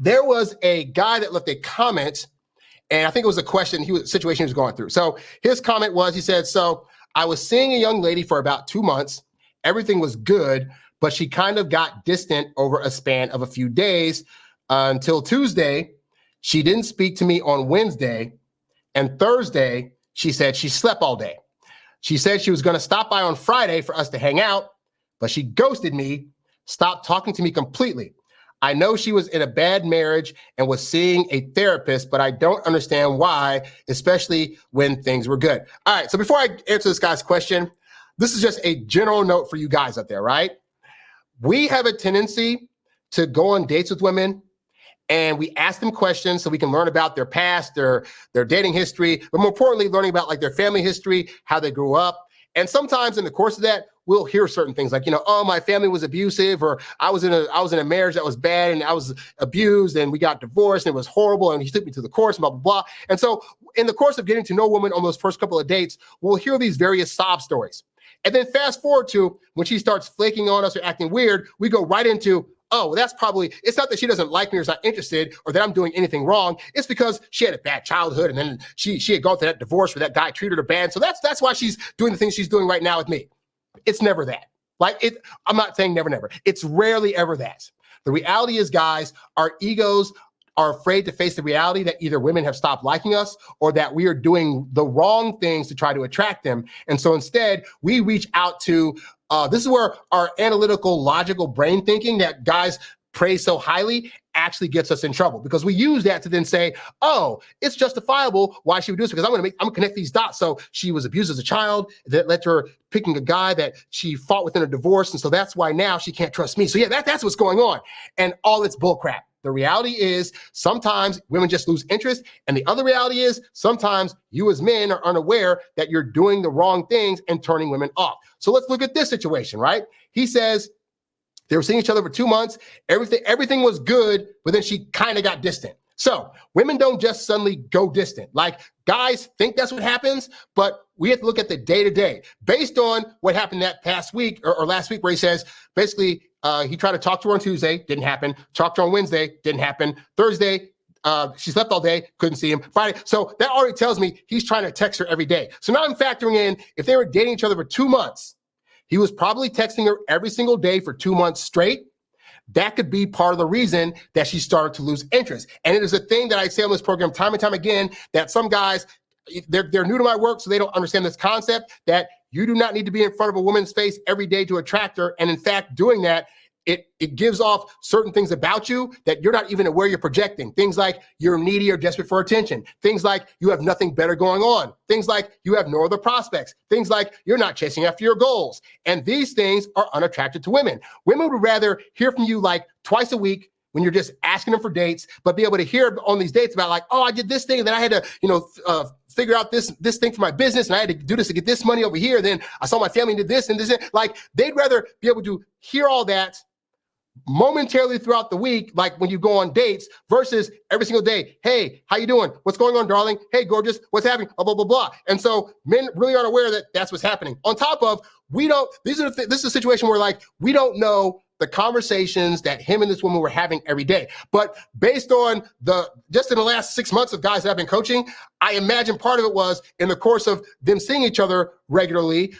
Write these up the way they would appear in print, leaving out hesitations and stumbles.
there was a guy that left a comment, and I think it was a question, situation he was going through. So his comment was, he said, so I was seeing a young lady for about 2 months. Everything was good, but she kind of got distant over a span of a few days until Tuesday. She didn't speak to me on Wednesday, and Thursday, she said she slept all day. She said she was going to stop by on Friday for us to hang out, but she ghosted me, stopped talking to me completely. I know she was in a bad marriage and was seeing a therapist, but I don't understand why, especially when things were good. All right, so before I answer this guy's question, this is just a general note for you guys out there, right? We have a tendency to go on dates with women and we ask them questions so we can learn about their past, their dating history, but more importantly, learning about like their family history, how they grew up. And sometimes in the course of that, we'll hear certain things like, oh, my family was abusive, or I was in a marriage that was bad and I was abused and we got divorced and it was horrible and he took me to the course, blah, blah, blah. And so in the course of getting to know a woman on those first couple of dates, we'll hear these various sob stories. And then fast forward to when she starts flaking on us or acting weird, we go right into, oh, well, that's probably, it's not that she doesn't like me or is not interested or that I'm doing anything wrong. It's because she had a bad childhood and then she had gone through that divorce where that guy treated her bad. So that's why she's doing the things she's doing right now with me. It's never that. I'm not saying never, never. It's rarely ever that. The reality is, guys, our egos are afraid to face the reality that either women have stopped liking us or that we are doing the wrong things to try to attract them. And so instead, we reach out to, this is where our analytical, logical brain thinking that guys praise so highly actually gets us in trouble, because we use that to then say, oh, it's justifiable why she would do this because I'm gonna connect these dots. So she was abused as a child that led to her picking a guy that she fought within a divorce. And so that's why now she can't trust me. So yeah, that's what's going on. And all it's bullcrap. The reality is sometimes women just lose interest. And the other reality is sometimes you as men are unaware that you're doing the wrong things and turning women off. So let's look at this situation, right? He says they were seeing each other for 2 months. Everything was good, but then she kind of got distant. So women don't just suddenly go distant. Like, guys think that's what happens, but we have to look at the day-to-day. Based on what happened that past week or last week, where he says, basically, he tried to talk to her on Tuesday, didn't happen. Talked to her on Wednesday, didn't happen. Thursday, she slept all day, couldn't see him. Friday, so that already tells me he's trying to text her every day. So now I'm factoring in, if they were dating each other for 2 months, he was probably texting her every single day for 2 months straight. That could be part of the reason that she started to lose interest. And it is a thing that I say on this program time and time again, that some guys, they're new to my work, so they don't understand this concept that you do not need to be in front of a woman's face every day to attract her. And in fact, doing that, it gives off certain things about you that you're not even aware you're projecting. Things like you're needy or desperate for attention. Things like you have nothing better going on. Things like you have no other prospects. Things like you're not chasing after your goals. And these things are unattractive to women. Women would rather hear from you like twice a week when you're just asking them for dates, but be able to hear on these dates about like, oh, I did this thing, and then I had to, figure out this thing for my business, and I had to do this to get this money over here. Then I saw my family did this and this. Like, they'd rather be able to hear all that momentarily throughout the week, like when you go on dates, versus every single day. Hey, how you doing? What's going on, darling? Hey, gorgeous. What's happening? Blah, blah, blah, blah. And so men really aren't aware that that's what's happening. On top of, this is a situation where like, we don't know the conversations that him and this woman were having every day. But based on just in the last 6 months of guys that I've been coaching, I imagine part of it was in the course of them seeing each other regularly,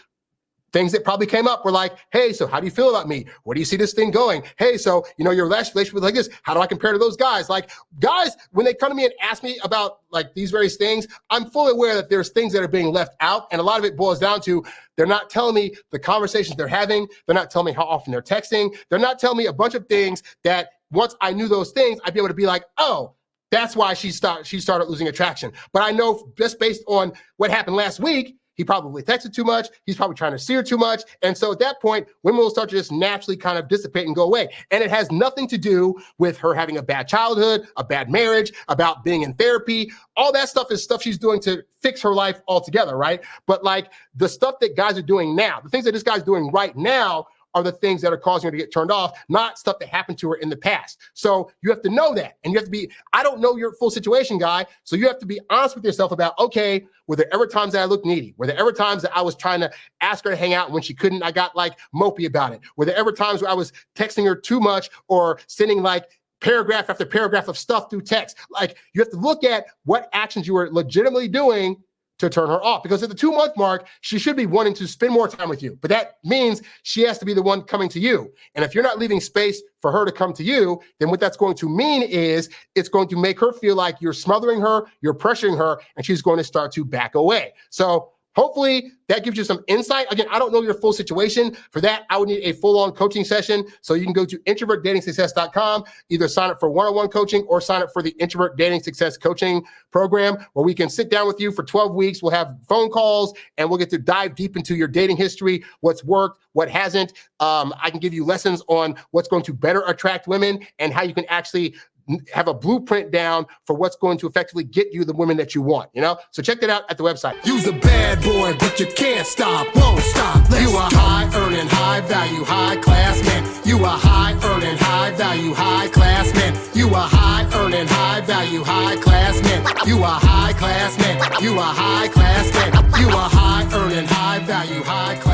things that probably came up were like, hey, so how do you feel about me? Where do you see this thing going? Hey, so, your last relationship was like this. How do I compare to those guys? Like, guys, when they come to me and ask me about like these various things, I'm fully aware that there's things that are being left out. And a lot of it boils down to, they're not telling me the conversations they're having. They're not telling me how often they're texting. They're not telling me a bunch of things that once I knew those things, I'd be able to be like, oh, that's why she started losing attraction. But I know just based on what happened last week, he probably texted too much. He's probably trying to see her too much. And so at that point, women will start to just naturally kind of dissipate and go away. And it has nothing to do with her having a bad childhood, a bad marriage, about being in therapy. All that stuff is stuff she's doing to fix her life altogether, right? But like the stuff that guys are doing now, the things that this guy's doing right now are the things that are causing her to get turned off, not stuff that happened to her in the past. So you have to know that. And you have to be, I don't know your full situation, guy. So you have to be honest with yourself about, okay, were there ever times that I looked needy? Were there ever times that I was trying to ask her to hang out, and when she couldn't, I got like mopey about it? Were there ever times where I was texting her too much or sending like paragraph after paragraph of stuff through text. Like, you have to look at what actions you are legitimately doing to turn her off, because at the 2-month mark, she should be wanting to spend more time with you. But that means she has to be the one coming to you. And if you're not leaving space for her to come to you, then what that's going to mean is it's going to make her feel like you're smothering her, you're pressuring her, and she's going to start to back away. So hopefully that gives you some insight. Again, I don't know your full situation. For that, I would need a full-on coaching session. So you can go to introvertdatingsuccess.com, either sign up for one-on-one coaching or sign up for the Introvert Dating Success Coaching Program, where we can sit down with you for 12 weeks. We'll have phone calls and we'll get to dive deep into your dating history, what's worked, what hasn't. I can give you lessons on what's going to better attract women and how you can actually have a blueprint down for what's going to effectively get you the women that you want, So check that out at the website. You's a bad boy, but you can't stop, won't stop. You a high earning, high value, high class man. You a high earning, high value, high class man. You a high earning, high value, high class man. You a high class man. You a high class man. You a high earning, high value, high class